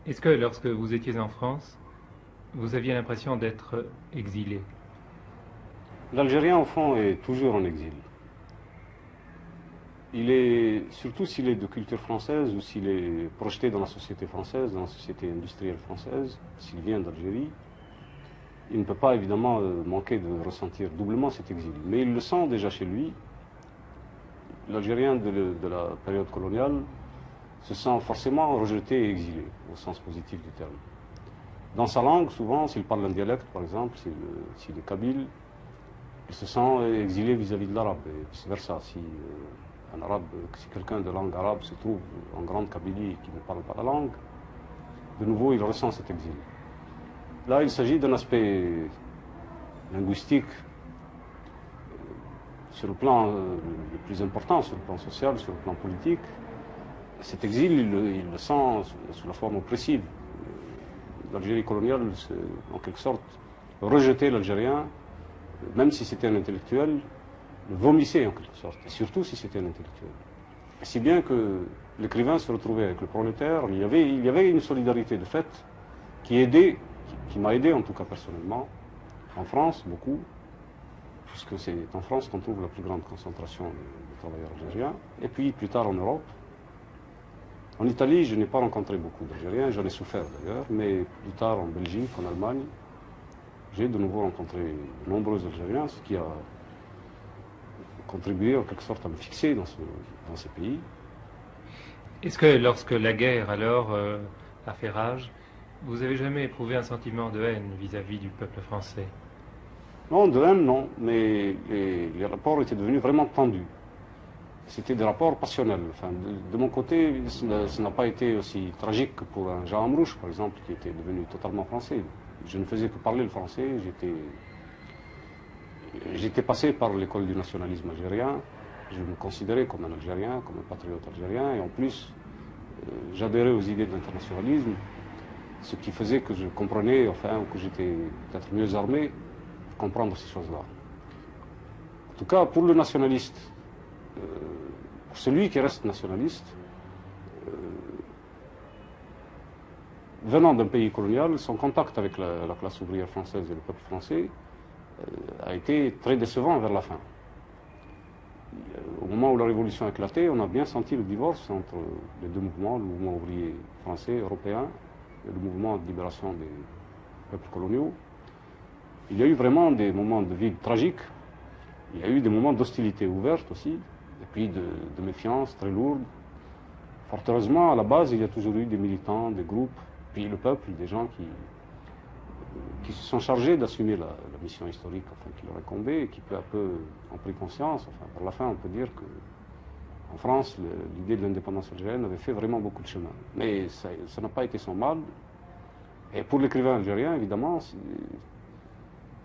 Est-ce que lorsque vous étiez en France, vous aviez l'impression d'être exilé? L'Algérien, au fond, est toujours en exil. Il est, surtout s'il est de culture française ou s'il est projeté dans la société française, dans la société industrielle française, s'il vient d'Algérie, il ne peut pas évidemment manquer de ressentir doublement cet exil. Mais il le sent déjà chez lui. L'Algérien de la période coloniale se sent forcément rejeté et exilé, au sens positif du terme. Dans sa langue, souvent, s'il parle un dialecte, par exemple, s'il est kabyle, il se sent exilé vis-à-vis de l'arabe, et vice-versa. Si quelqu'un de langue arabe se trouve en grande Kabylie et qui ne parle pas la langue, de nouveau, il ressent cet exil. Là, il s'agit d'un aspect linguistique sur le plan le plus important, sur le plan social, sur le plan politique. Cet exil, il le sent sous la forme oppressive. L'Algérie coloniale, en quelque sorte, rejetait l'Algérien, même si c'était un intellectuel, le vomissait en quelque sorte, et surtout si c'était un intellectuel. Si bien que l'écrivain se retrouvait avec le prolétaire, il y avait une solidarité de fait qui m'a aidé en tout cas personnellement, en France beaucoup, puisque c'est en France qu'on trouve la plus grande concentration de travailleurs algériens, et puis plus tard en Europe. En Italie, je n'ai pas rencontré beaucoup d'Algériens, j'en ai souffert d'ailleurs, mais plus tard en Belgique, en Allemagne, j'ai de nouveau rencontré de nombreux Algériens, ce qui a contribué en quelque sorte à me fixer dans ces pays. Est-ce que lorsque la guerre alors a fait rage, vous avez jamais éprouvé un sentiment de haine vis-à-vis du peuple français? Non, de haine, non, mais les rapports étaient devenus vraiment tendus. C'était des rapports passionnels. Enfin, de mon côté, ça n'a pas été aussi tragique que pour un Jean Amrouche, par exemple, qui était devenu totalement français. Je ne faisais que parler le français, j'étais passé par l'école du nationalisme algérien, je me considérais comme un Algérien, comme un patriote algérien, et en plus, j'adhérais aux idées de l'internationalisme, ce qui faisait que je comprenais, enfin, que j'étais peut-être mieux armé pour comprendre ces choses-là. En tout cas, pour le nationaliste, pour celui qui reste nationaliste, venant d'un pays colonial, son contact avec la classe ouvrière française et le peuple français a été très décevant vers la fin. Au moment où la révolution a éclaté, on a bien senti le divorce entre les deux mouvements, le mouvement ouvrier français, européen, et le mouvement de libération des peuples coloniaux. Il y a eu vraiment des moments de vide tragiques, il y a eu des moments d'hostilité ouverte aussi, et puis de méfiance très lourde. Fort heureusement, à la base, il y a toujours eu des militants, des groupes, puis le peuple, des gens qui se sont chargés d'assumer la mission historique enfin, qui leur incombait et qui peu à peu ont pris conscience. Enfin, par la fin, on peut dire qu'en France, l'idée de l'indépendance algérienne avait fait vraiment beaucoup de chemin. Mais ça n'a pas été sans mal. Et pour l'écrivain algérien, évidemment,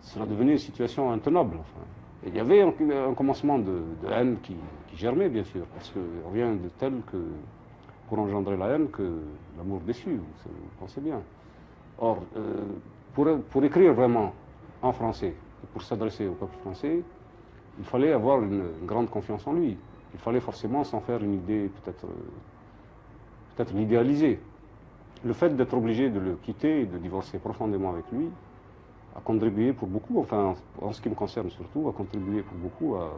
cela devenait une situation intenable. Enfin. Et il y avait un commencement de haine qui germait, bien sûr, parce que rien de tel que pour engendrer la haine que l'amour déçu, vous pensez bien. Or, pour écrire vraiment en français, et pour s'adresser au peuple français, il fallait avoir une grande confiance en lui. Il fallait forcément s'en faire une idée, peut-être l'idéaliser. Le fait d'être obligé de le quitter et de divorcer profondément avec lui a contribué pour beaucoup, enfin en ce qui me concerne surtout, a contribué pour beaucoup à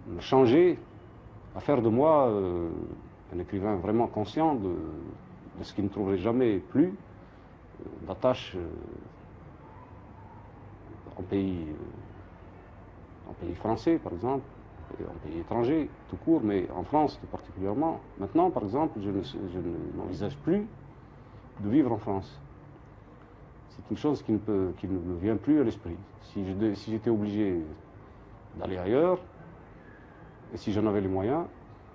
me changer, à faire de moi un écrivain vraiment conscient de ce qui ne trouverait jamais plus d'attache en pays français, par exemple, et en pays étranger, tout court, mais en France tout particulièrement. Maintenant, par exemple, je n'envisage plus de vivre en France. C'est une chose qui ne me vient plus à l'esprit. Si j'étais obligé d'aller ailleurs, et si j'en avais les moyens,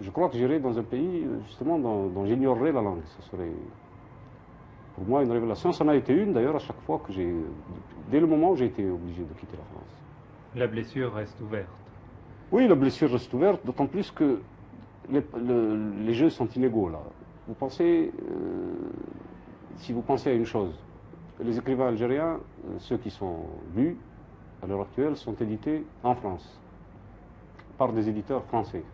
je crois que j'irais dans un pays, justement, dont j'ignorerais la langue. Ce serait, pour moi, une révélation. Ça en a été une, d'ailleurs, à chaque fois que dès le moment où j'ai été obligé de quitter la France. La blessure reste ouverte. Oui, la blessure reste ouverte, d'autant plus que les jeux sont inégaux, là. Vous pensez, si vous pensez à une chose, les écrivains algériens, ceux qui sont lus, à l'heure actuelle, sont édités en France, par des éditeurs français.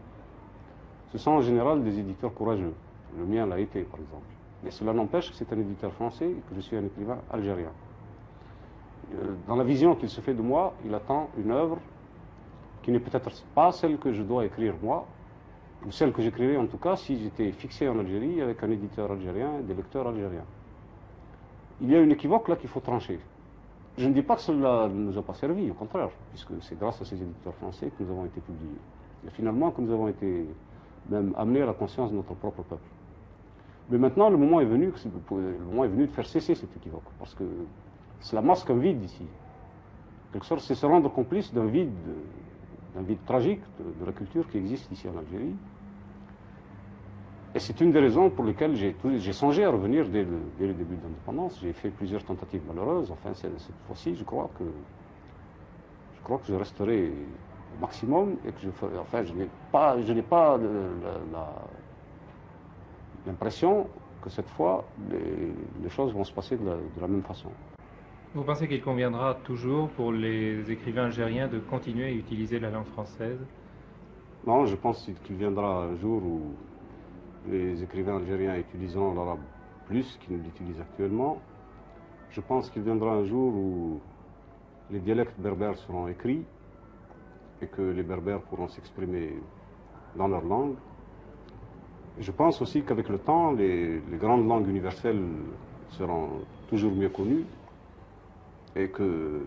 Ce sont en général des éditeurs courageux. Le mien l'a été, par exemple. Mais cela n'empêche que c'est un éditeur français et que je suis un écrivain algérien. Dans la vision qu'il se fait de moi, il attend une œuvre qui n'est peut-être pas celle que je dois écrire moi, ou celle que j'écrirais en tout cas si j'étais fixé en Algérie avec un éditeur algérien et des lecteurs algériens. Il y a une équivoque là qu'il faut trancher. Je ne dis pas que cela ne nous a pas servi, au contraire, puisque c'est grâce à ces éditeurs français que nous avons été publiés. Et finalement que nous avons été même amenés à la conscience de notre propre peuple. Mais maintenant, le moment est venu de faire cesser cette équivoque, parce que cela masque un vide ici. En quelque sorte, c'est se rendre complice d'un vide tragique de la culture qui existe ici en Algérie. Et c'est une des raisons pour lesquelles j'ai songé à revenir dès le début de l'indépendance. J'ai fait plusieurs tentatives malheureuses. Enfin, cette fois-ci, je crois que je resterai au maximum et que je n'ai pas l'impression que cette fois, les choses vont se passer de la même façon. Vous pensez qu'il conviendra toujours pour les écrivains algériens de continuer à utiliser la langue française? Non, je pense qu'il viendra un jour où les écrivains algériens utiliseront l'arabe plus qu'ils ne l'utilisent actuellement. Je pense qu'il viendra un jour où les dialectes berbères seront écrits et que les berbères pourront s'exprimer dans leur langue. Je pense aussi qu'avec le temps, les grandes langues universelles seront toujours mieux connues et qu'il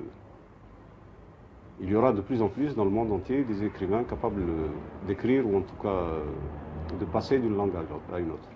y aura de plus en plus dans le monde entier des écrivains capables d'écrire ou en tout cas de passer d'une langue à une autre.